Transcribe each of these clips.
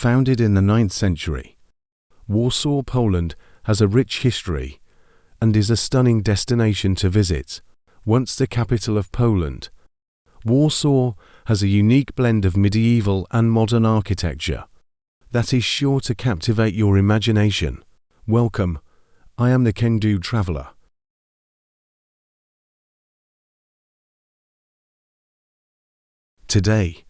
Founded in the 9th century, Warsaw, Poland has a rich history and is a stunning destination to visit. Once the capital of Poland, Warsaw has a unique blend of medieval and modern architecture that is sure to captivate your imagination. Welcome, I am the Can-Do Traveler. Today,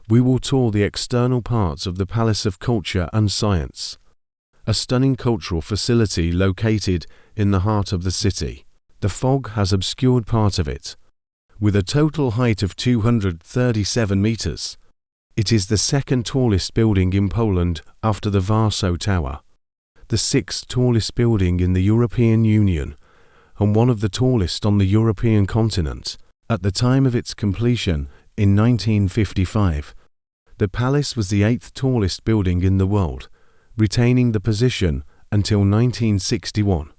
we will tour the external parts of the Palace of Culture and Science, a stunning cultural facility located in the heart of the city. The fog has obscured part of it. With a total height of 237 meters, it is the second tallest building in Poland after the Warsaw Tower, the sixth tallest building in the European Union, and one of the tallest on the European continent. At the time of its completion, in 1955, the palace was the 8th tallest building in the world, retaining the position until 1961.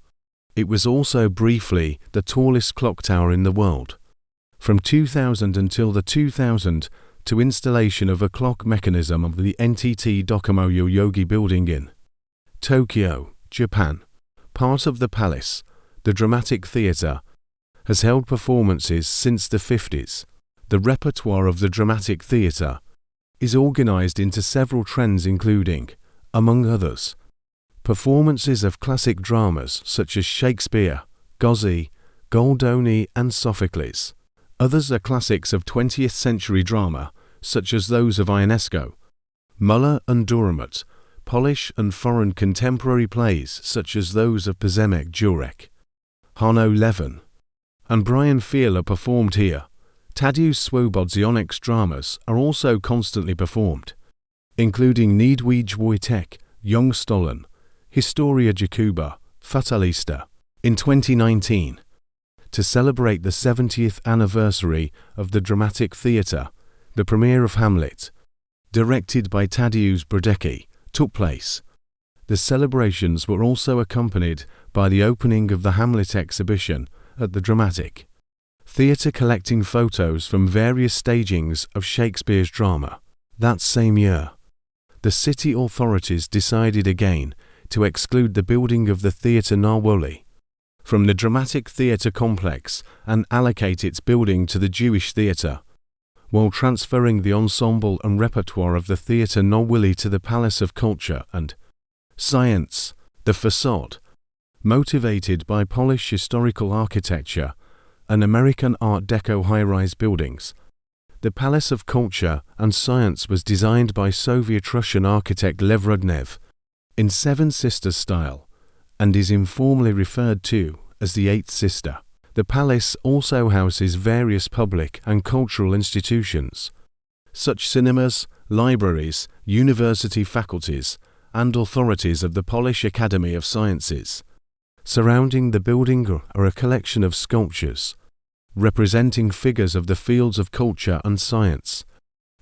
It was also briefly the tallest clock tower in the world. From 2000 until the 2002 installation of a clock mechanism of the NTT Docomo Yoyogi building in Tokyo, Japan. Part of the palace, the Dramatic Theatre, has held performances since the 50s. The repertoire of the Dramatic Theatre is organized into several trends including, among others, performances of classic dramas such as Shakespeare, Gozzi, Goldoni and Sophocles. Others are classics of 20th century drama such as those of Ionesco, Muller and Dürrenmatt, Polish and foreign contemporary plays such as those of Przemek Jurek, Hanno Levin, and Brian Fiel are performed here. Tadeusz Swobodzianek's dramas are also constantly performed, including Niedźwiedź Wojtek, Young Stollen, Historia Jakuba, Fatalista. In 2019, to celebrate the 70th anniversary of the Dramatic Theatre, the premiere of Hamlet, directed by Tadeusz Brodecki, took place. The celebrations were also accompanied by the opening of the Hamlet exhibition at the Dramatic Theatre, collecting photos from various stagings of Shakespeare's drama. That same year, the city authorities decided again to exclude the building of the Theatre Narwoli from the Dramatic Theatre complex and allocate its building to the Jewish Theatre, while transferring the ensemble and repertoire of the Theatre Narwoli to the Palace of Culture and Science. The facade, motivated by Polish historical architecture and American Art Deco high-rise buildings, the Palace of Culture and Science was designed by Soviet-Russian architect Lev Rudnev in Seven Sisters style and is informally referred to as the Eighth Sister. The palace also houses various public and cultural institutions, such cinemas, libraries, university faculties, and authorities of the Polish Academy of Sciences. Surrounding the building are a collection of sculptures representing figures of the fields of culture and science,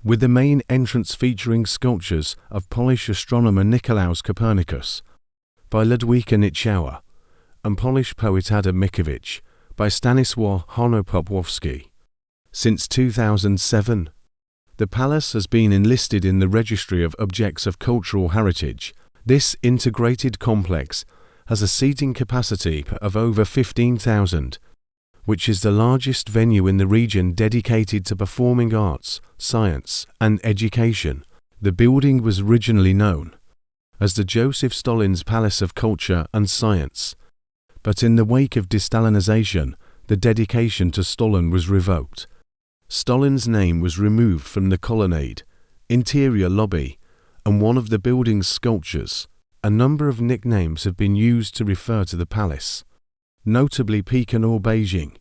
with the main entrance featuring sculptures of Polish astronomer Nicolaus Copernicus by Ludwika Nitschauer and Polish poet Adam Mickiewicz by Stanisław Honor-Popłowski. Since 2007, the palace has been enlisted in the Registry of Objects of Cultural Heritage. This integrated complex has a seating capacity of over 15,000, which is the largest venue in the region dedicated to performing arts, science, and education. The building was originally known as the Joseph Stalin's Palace of Culture and Science, but in the wake of de-Stalinization, the dedication to Stalin was revoked. Stalin's name was removed from the colonnade, interior lobby, and one of the building's sculptures. A number of nicknames have been used to refer to the palace, notably Pekin or Beijing,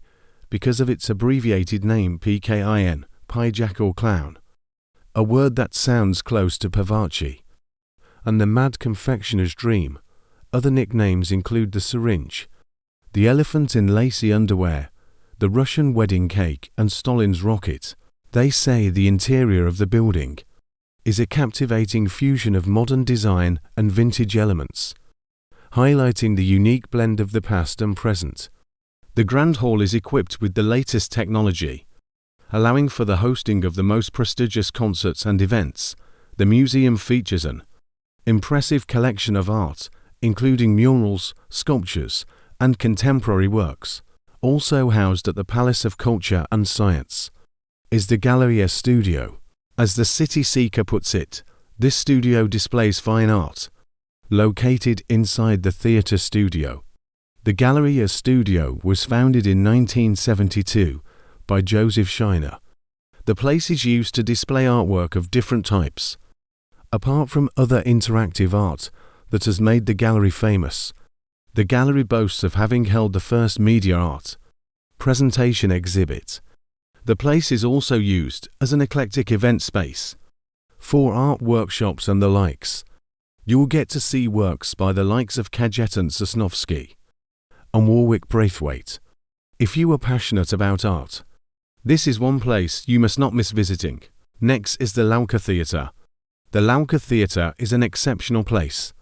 because of its abbreviated name PKIN, Pijak or Clown, a word that sounds close to Pavachi, and the Mad Confectioner's Dream. Other nicknames include the Syringe, the Elephant in Lacy Underwear, the Russian Wedding Cake, and Stalin's Rocket. They say the interior of the building is a captivating fusion of modern design and vintage elements, highlighting the unique blend of the past and present. The Grand Hall is equipped with the latest technology, allowing for the hosting of the most prestigious concerts and events. The museum features an impressive collection of art, including murals, sculptures, and contemporary works. Also housed at the Palace of Culture and Science is the Galleria Studio. As the City Seeker puts it, this studio displays fine art. Located inside the theatre studio. The Galleria Studio was founded in 1972 by Joseph Scheiner. The place is used to display artwork of different types. Apart from other interactive art that has made the gallery famous, the gallery boasts of having held the first media art presentation exhibit. The place is also used as an eclectic event space for art workshops and the likes. You will get to see works by the likes of Kajetan Sosnovsky and Warwick Braithwaite. If you are passionate about art, this is one place you must not miss visiting. Next is the Lalka Theatre. The Lalka Theatre is an exceptional place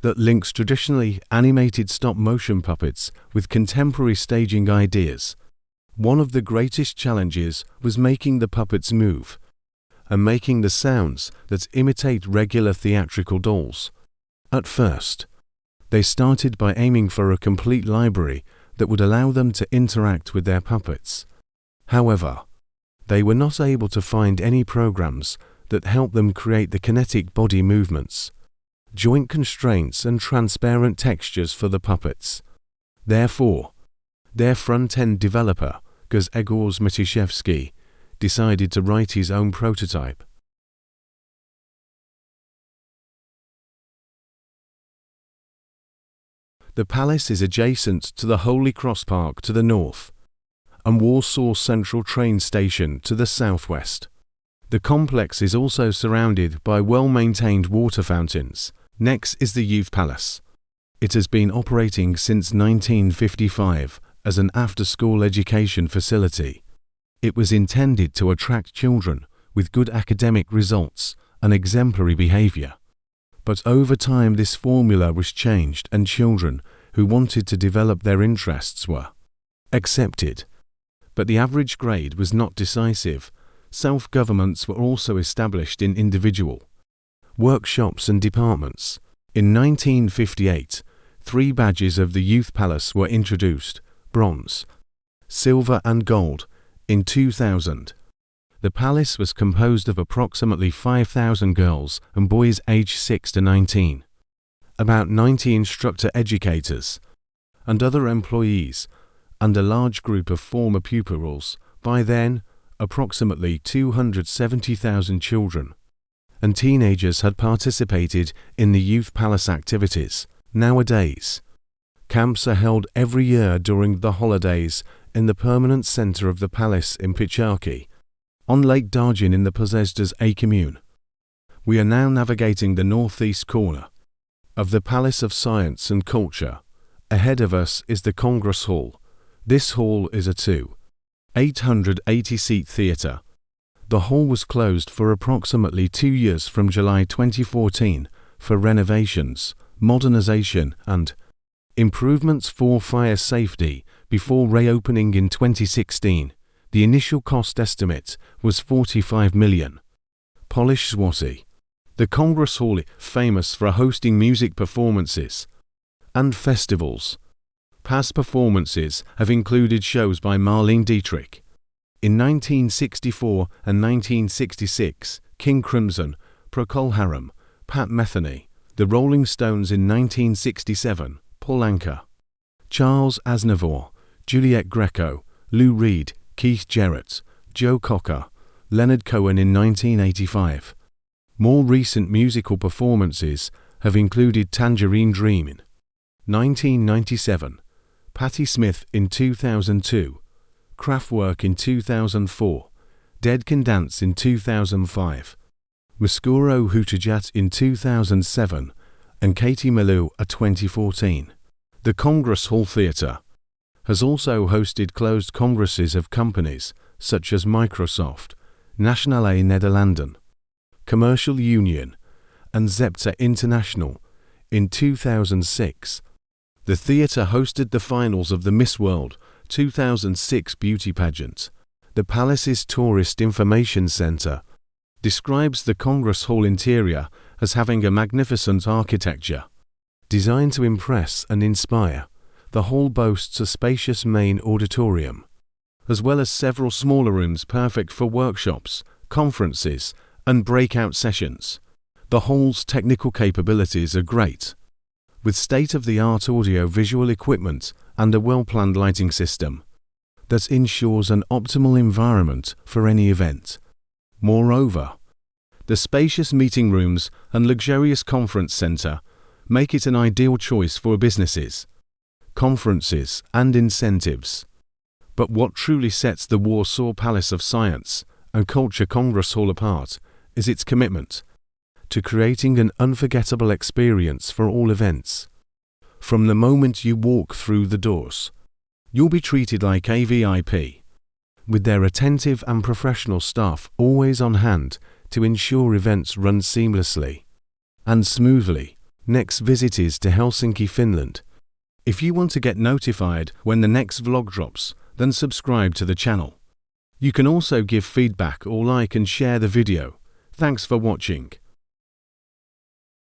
that links traditionally animated stop-motion puppets with contemporary staging ideas. One of the greatest challenges was making the puppets move and making the sounds that imitate regular theatrical dolls. At first, they started by aiming for a complete library that would allow them to interact with their puppets. However, they were not able to find any programs that helped them create the kinetic body movements, joint constraints and transparent textures for the puppets. Therefore, their front-end developer, Grzegorz Matiszewski, decided to write his own prototype. The palace is adjacent to the Holy Cross Park to the north and Warsaw Central train station to the southwest. The complex is also surrounded by well-maintained water fountains. Next is the Youth Palace. It has been operating since 1955 as an after-school education facility. It was intended to attract children with good academic results and exemplary behavior. But over time this formula was changed and children who wanted to develop their interests were accepted. But the average grade was not decisive. Self-governments were also established in individual workshops and departments. In 1958, 3 badges of the Youth Palace were introduced: bronze, silver and gold. In 2000, the palace was composed of approximately 5,000 girls and boys aged 6 to 19, about 90 instructor-educators and other employees, and a large group of former pupils. By then, approximately 270,000 children and teenagers had participated in the Youth Palace activities. Nowadays, camps are held every year during the holidays in the permanent center of the palace in Picharki, on Lake Dargin in the Pozezda's A commune. We are now navigating the northeast corner of the Palace of Science and Culture. Ahead of us is the Congress Hall. This hall is a 880-seat theatre. The hall was closed for approximately 2 years from July 2014 for renovations, modernization and improvements for fire safety before reopening in 2016. The initial cost estimate was 45 million Polish zloty. The Congress Hall is famous for hosting music performances and festivals. Past performances have included shows by Marlene Dietrich in 1964 and 1966, King Crimson, Procol Harum, Pat Metheny, The Rolling Stones in 1967, Paul Anka, Charles Aznavour, Juliet Greco, Lou Reed, Keith Jarrett, Joe Cocker, Leonard Cohen in 1985. More recent musical performances have included Tangerine Dream in 1997, Patti Smith in 2002, Kraftwerk in 2004, Dead Can Dance in 2005, Muskuro Hutajat in 2007, and Katie Melua 2014. The Congress Hall Theatre has also hosted closed congresses of companies such as Microsoft, Nationale Nederlanden, Commercial Union, and Zepter International. In 2006, the theatre hosted the finals of the Miss World 2006 beauty pageant. The Palace's Tourist Information Centre describes the Congress Hall interior as having a magnificent architecture. Designed to impress and inspire, the hall boasts a spacious main auditorium, as well as several smaller rooms perfect for workshops, conferences, and breakout sessions. The hall's technical capabilities are great, with state-of-the-art audio-visual equipment and a well-planned lighting system that ensures an optimal environment for any event. Moreover, the spacious meeting rooms and luxurious conference center make it an ideal choice for businesses, conferences, and incentives. But what truly sets the Warsaw Palace of Science and Culture Congress Hall apart is its commitment to creating an unforgettable experience for all events. From the moment you walk through the doors, you'll be treated like a VIP, with their attentive and professional staff always on hand to ensure events run seamlessly and smoothly. Next visit is to Helsinki, Finland. If you want to get notified when the next vlog drops, then subscribe to the channel. You can also give feedback or like and share the video. Thanks for watching.